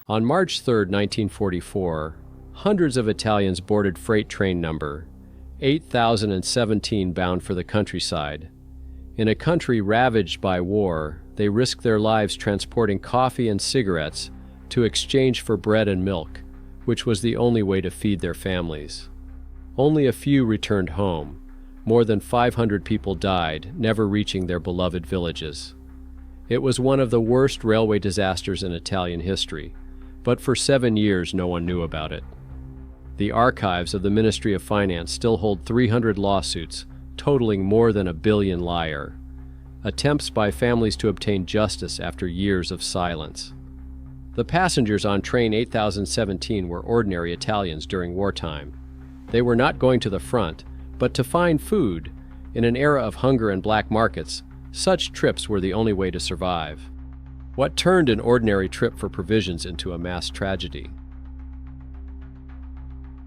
On March 3, 1944, hundreds of Italians boarded freight train number 8017 bound for the countryside. In a country ravaged by war, they risked their lives transporting coffee and cigarettes to exchange for bread and milk, which was the only way to feed their families. Only a few returned home. More than 500 people died, never reaching their beloved villages. It was one of the worst railway disasters in Italian history, but for 7 years no one knew about it. The archives of the Ministry of Finance still hold 300 lawsuits, totaling more than $1 billion lire. Attempts by families to obtain justice after years of silence. The passengers on train 8017 were ordinary Italians during wartime. They were not going to the front, but to find food. In an era of hunger and black markets, such trips were the only way to survive. What turned an ordinary trip for provisions into a mass tragedy?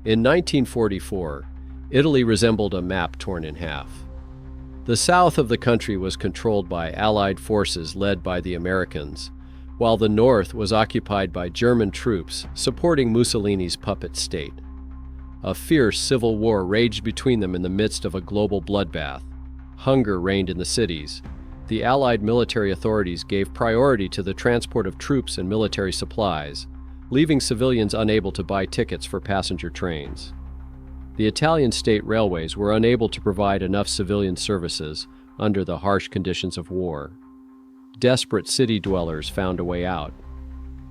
In 1944, Italy resembled a map torn in half. The south of the country was controlled by Allied forces led by the Americans, while the north was occupied by German troops supporting Mussolini's puppet state. A fierce civil war raged between them in the midst of a global bloodbath. Hunger reigned in the cities. The Allied military authorities gave priority to the transport of troops and military supplies, leaving civilians unable to buy tickets for passenger trains. The Italian state railways were unable to provide enough civilian services under the harsh conditions of war. Desperate city dwellers found a way out.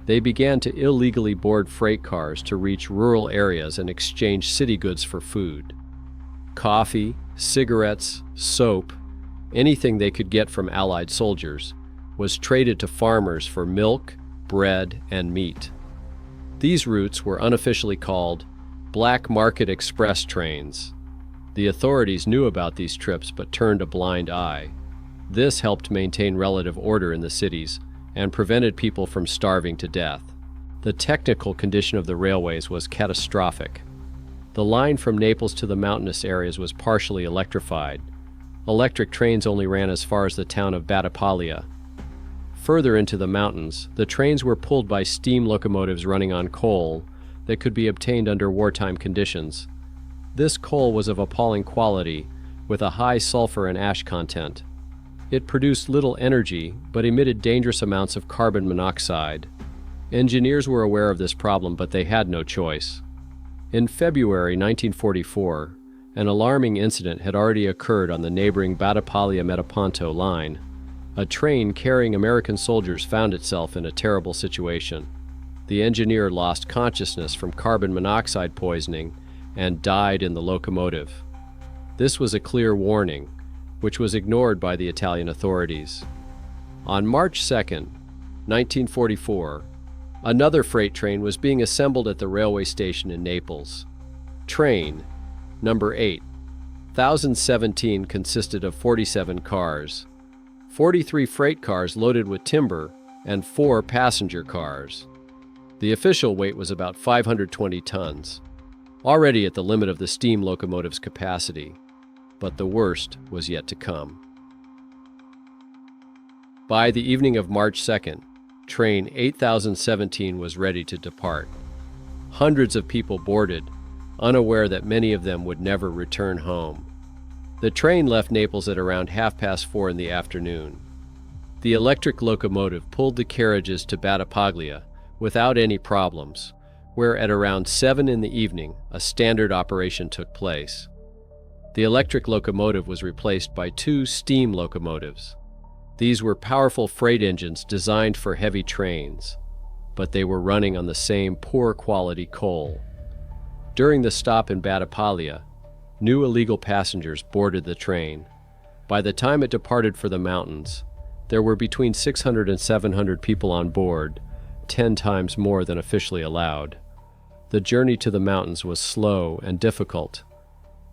They began to illegally board freight cars to reach rural areas and exchange city goods for food. Coffee, cigarettes, soap, anything they could get from Allied soldiers, was traded to farmers for milk, bread, and meat. These routes were unofficially called Black Market Express trains. The authorities knew about these trips but turned a blind eye. This helped maintain relative order in the cities and prevented people from starving to death. The technical condition of the railways was catastrophic. The line from Naples to the mountainous areas was partially electrified. Electric trains only ran as far as the town of Battipaglia. Further into the mountains, the trains were pulled by steam locomotives running on coal that could be obtained under wartime conditions. This coal was of appalling quality, with a high sulfur and ash content. It produced little energy, but emitted dangerous amounts of carbon monoxide. Engineers were aware of this problem, but they had no choice. In February 1944, an alarming incident had already occurred on the neighboring Battipaglia-Metaponto line. A train carrying American soldiers found itself in a terrible situation. The engineer lost consciousness from carbon monoxide poisoning and died in the locomotive. This was a clear warning, which was ignored by the Italian authorities. On March 2, 1944, another freight train was being assembled at the railway station in Naples. Train number 8017 consisted of 47 cars, 43 freight cars loaded with timber, and 4 passenger cars. The official weight was about 520 tons, already at the limit of the steam locomotive's capacity. But the worst was yet to come. By the evening of March 2nd, train 8017 was ready to depart. Hundreds of people boarded, unaware that many of them would never return home. The train left Naples at around 4:30 in the afternoon. The electric locomotive pulled the carriages to Battipaglia without any problems, where at around 7 in the evening a standard operation took place. The electric locomotive was replaced by 2 steam locomotives. These were powerful freight engines designed for heavy trains, but they were running on the same poor quality coal. During the stop in Battipaglia, new illegal passengers boarded the train. By the time it departed for the mountains, there were between 600 and 700 people on board, 10 times more than officially allowed. The journey to the mountains was slow and difficult.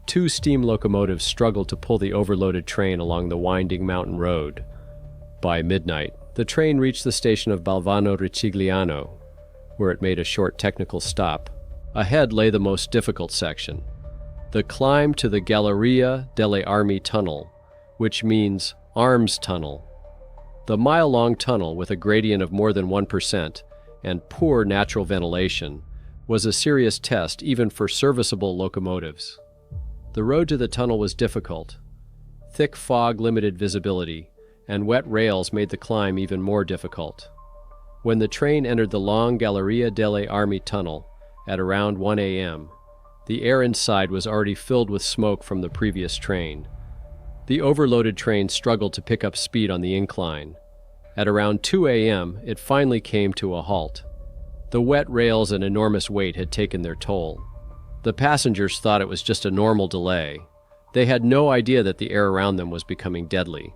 2 steam locomotives struggled to pull the overloaded train along the winding mountain road. By midnight, the train reached the station of Balvano Ricigliano, where it made a short technical stop. Ahead lay the most difficult section, the climb to the Galleria delle Armi Tunnel, which means Arms Tunnel. The mile-long tunnel, with a gradient of more than 1%, and poor natural ventilation was a serious test even for serviceable locomotives. The road to the tunnel was difficult. Thick fog limited visibility, and wet rails made the climb even more difficult. When the train entered the long Galleria delle Armi tunnel at around 1 a.m., the air inside was already filled with smoke from the previous train. The overloaded train struggled to pick up speed on the incline. At around 2 a.m., it finally came to a halt. The wet rails and enormous weight had taken their toll. The passengers thought it was just a normal delay. They had no idea that the air around them was becoming deadly.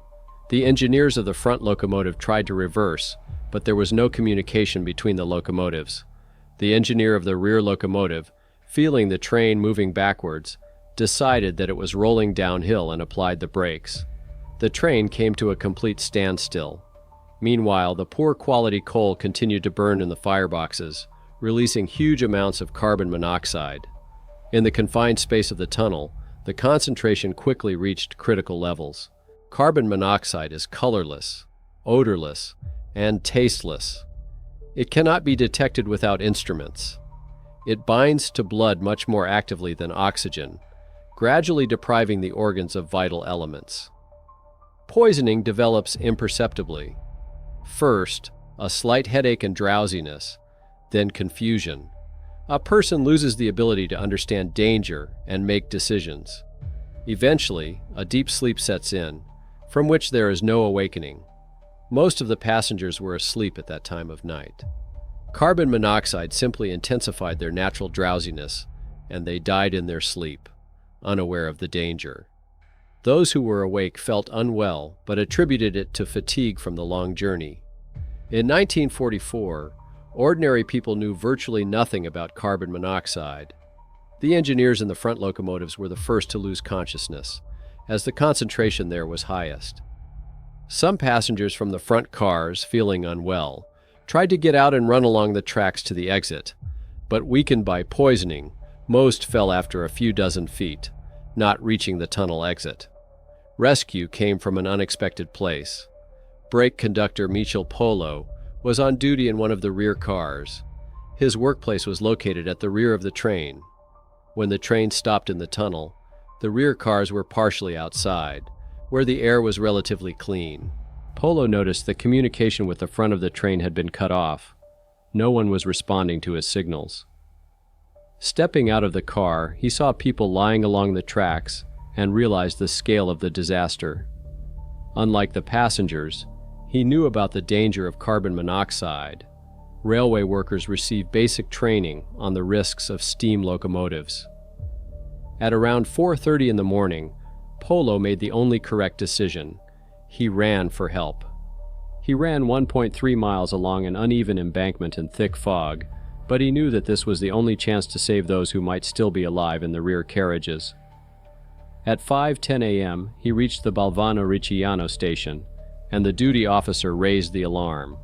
The engineers of the front locomotive tried to reverse, but there was no communication between the locomotives. The engineer of the rear locomotive, feeling the train moving backwards, decided that it was rolling downhill and applied the brakes. The train came to a complete standstill. Meanwhile, the poor quality coal continued to burn in the fireboxes, releasing huge amounts of carbon monoxide. In the confined space of the tunnel, the concentration quickly reached critical levels. Carbon monoxide is colorless, odorless, and tasteless. It cannot be detected without instruments. It binds to blood much more actively than oxygen, gradually depriving the organs of vital elements. Poisoning develops imperceptibly. First, a slight headache and drowsiness, then confusion. A person loses the ability to understand danger and make decisions. Eventually, a deep sleep sets in, from which there is no awakening. Most of the passengers were asleep at that time of night. Carbon monoxide simply intensified their natural drowsiness, and they died in their sleep, unaware of the danger. Those who were awake felt unwell, but attributed it to fatigue from the long journey. In 1944, ordinary people knew virtually nothing about carbon monoxide. The engineers in the front locomotives were the first to lose consciousness, as the concentration there was highest. Some passengers from the front cars, feeling unwell, tried to get out and run along the tracks to the exit, but weakened by poisoning, most fell after a few dozen feet, not reaching the tunnel exit. Rescue came from an unexpected place. Brake conductor Michel Polo was on duty in one of the rear cars. His workplace was located at the rear of the train. When the train stopped in the tunnel, the rear cars were partially outside, where the air was relatively clean. Polo noticed that communication with the front of the train had been cut off. No one was responding to his signals. Stepping out of the car, he saw people lying along the tracks and realized the scale of the disaster. Unlike the passengers, he knew about the danger of carbon monoxide. Railway workers received basic training on the risks of steam locomotives. At around 4:30 in the morning, Polo made the only correct decision. He ran for help. He ran 1.3 miles along an uneven embankment in thick fog, but he knew that this was the only chance to save those who might still be alive in the rear carriages. At 5:10 a.m., he reached the Balvano Ricciano station, and the duty officer raised the alarm.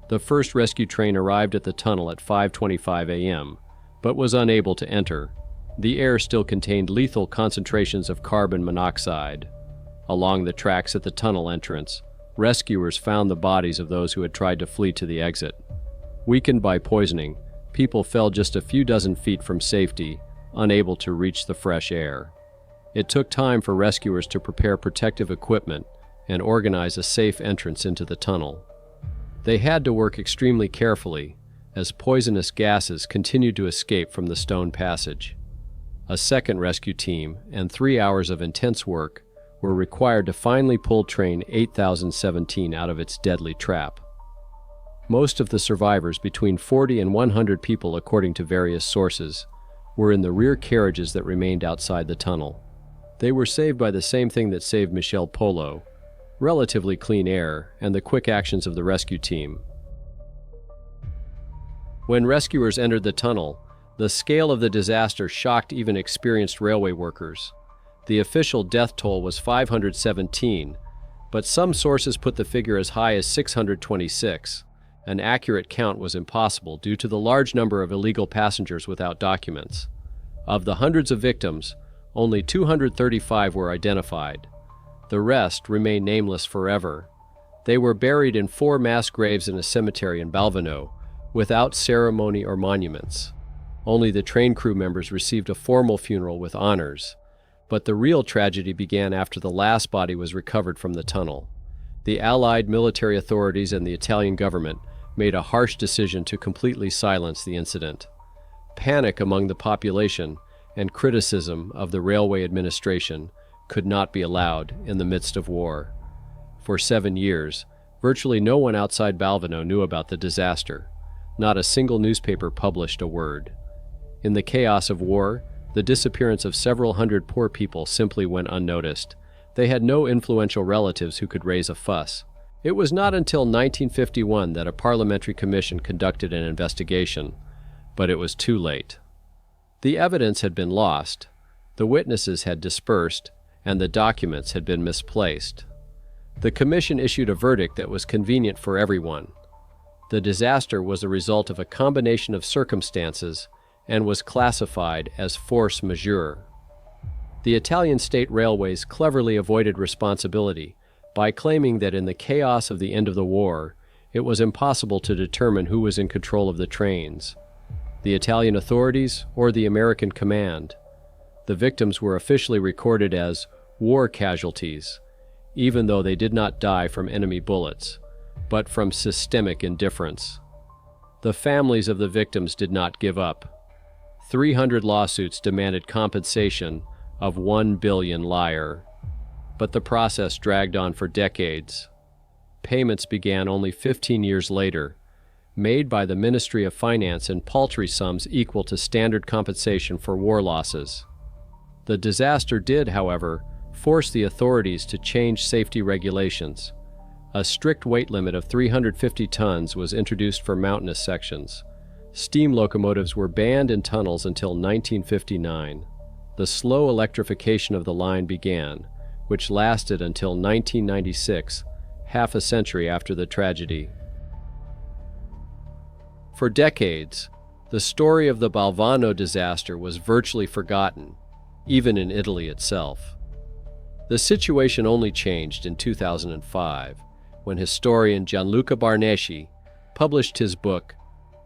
The first rescue train arrived at the tunnel at 5:25 a.m., but was unable to enter. The air still contained lethal concentrations of carbon monoxide. Along the tracks at the tunnel entrance, rescuers found the bodies of those who had tried to flee to the exit. Weakened by poisoning, people fell just a few dozen feet from safety, unable to reach the fresh air. It took time for rescuers to prepare protective equipment and organize a safe entrance into the tunnel. They had to work extremely carefully, as poisonous gases continued to escape from the stone passage. A second rescue team and 3 hours of intense work were required to finally pull train 8017 out of its deadly trap. Most of the survivors, between 40 and 100 people according to various sources, were in the rear carriages that remained outside the tunnel. They were saved by the same thing that saved Michel Polo: relatively clean air and the quick actions of the rescue team. When rescuers entered the tunnel, the scale of the disaster shocked even experienced railway workers. The official death toll was 517, but some sources put the figure as high as 626. An accurate count was impossible due to the large number of illegal passengers without documents. Of the hundreds of victims, only 235 were identified. The rest remain nameless forever. They were buried in 4 mass graves in a cemetery in Balvano, without ceremony or monuments. Only the train crew members received a formal funeral with honors. But the real tragedy began after the last body was recovered from the tunnel. The Allied military authorities and the Italian government made a harsh decision to completely silence the incident. Panic among the population and criticism of the railway administration could not be allowed in the midst of war. For 7 years, virtually no one outside Balvano knew about the disaster. Not a single newspaper published a word. In the chaos of war, the disappearance of several hundred poor people simply went unnoticed. They had no influential relatives who could raise a fuss. It was not until 1951 that a parliamentary commission conducted an investigation, but it was too late. The evidence had been lost, the witnesses had dispersed, and the documents had been misplaced. The commission issued a verdict that was convenient for everyone. The disaster was the result of a combination of circumstances and was classified as force majeure. The Italian state railways cleverly avoided responsibility by claiming that in the chaos of the end of the war, it was impossible to determine who was in control of the trains, the Italian authorities or the American command. The victims were officially recorded as war casualties, even though they did not die from enemy bullets, but from systemic indifference. The families of the victims did not give up. 300 lawsuits demanded compensation of 1 billion lire. But the process dragged on for decades. Payments began only 15 years later, made by the Ministry of Finance in paltry sums equal to standard compensation for war losses. The disaster did, however, force the authorities to change safety regulations. A strict weight limit of 350 tons was introduced for mountainous sections. Steam locomotives were banned in tunnels until 1959. The slow electrification of the line began, which lasted until 1996, half a century after the tragedy. For decades, the story of the Balvano disaster was virtually forgotten, even in Italy itself. The situation only changed in 2005, when historian Gianluca Barneschi published his book,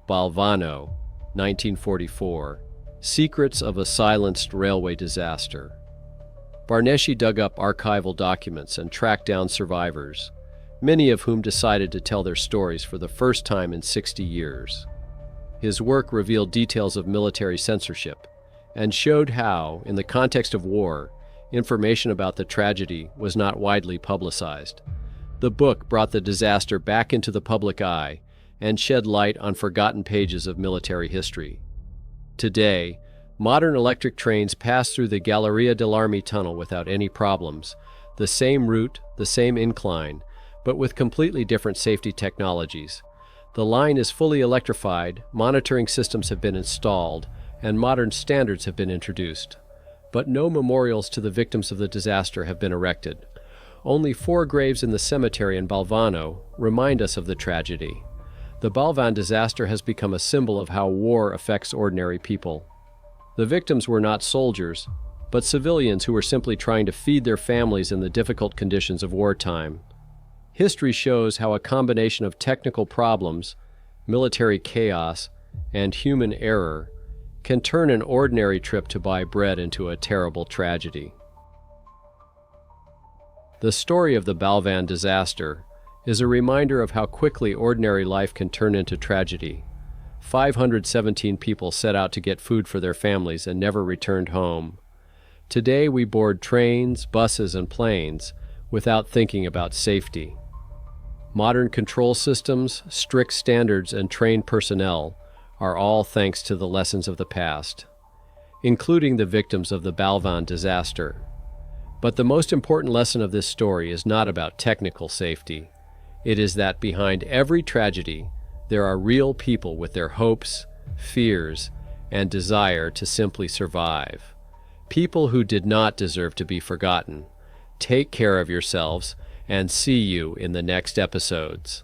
Balvano, 1944, Secrets of a Silenced Railway Disaster. Barneschi dug up archival documents and tracked down survivors, many of whom decided to tell their stories for the first time in 60 years. His work revealed details of military censorship and showed how, in the context of war, information about the tragedy was not widely publicized. The book brought the disaster back into the public eye and shed light on forgotten pages of military history. Today, modern electric trains pass through the Galleria dell'Armi tunnel without any problems, the same route, the same incline, but with completely different safety technologies. The line is fully electrified, monitoring systems have been installed, and modern standards have been introduced. But no memorials to the victims of the disaster have been erected. Only 4 graves in the cemetery in Balvano remind us of the tragedy. The Balvan disaster has become a symbol of how war affects ordinary people. The victims were not soldiers, but civilians who were simply trying to feed their families in the difficult conditions of wartime. History shows how a combination of technical problems, military chaos, and human error can turn an ordinary trip to buy bread into a terrible tragedy. The story of the Balvan disaster is a reminder of how quickly ordinary life can turn into tragedy. 517 people set out to get food for their families and never returned home. Today we board trains, buses, and planes without thinking about safety. Modern control systems, strict standards, and trained personnel are all thanks to the lessons of the past, including the victims of the Balvan disaster. But the most important lesson of this story is not about technical safety. It is that behind every tragedy, there are real people with their hopes, fears, and desire to simply survive. People who did not deserve to be forgotten. Take care of yourselves, and see you in the next episodes.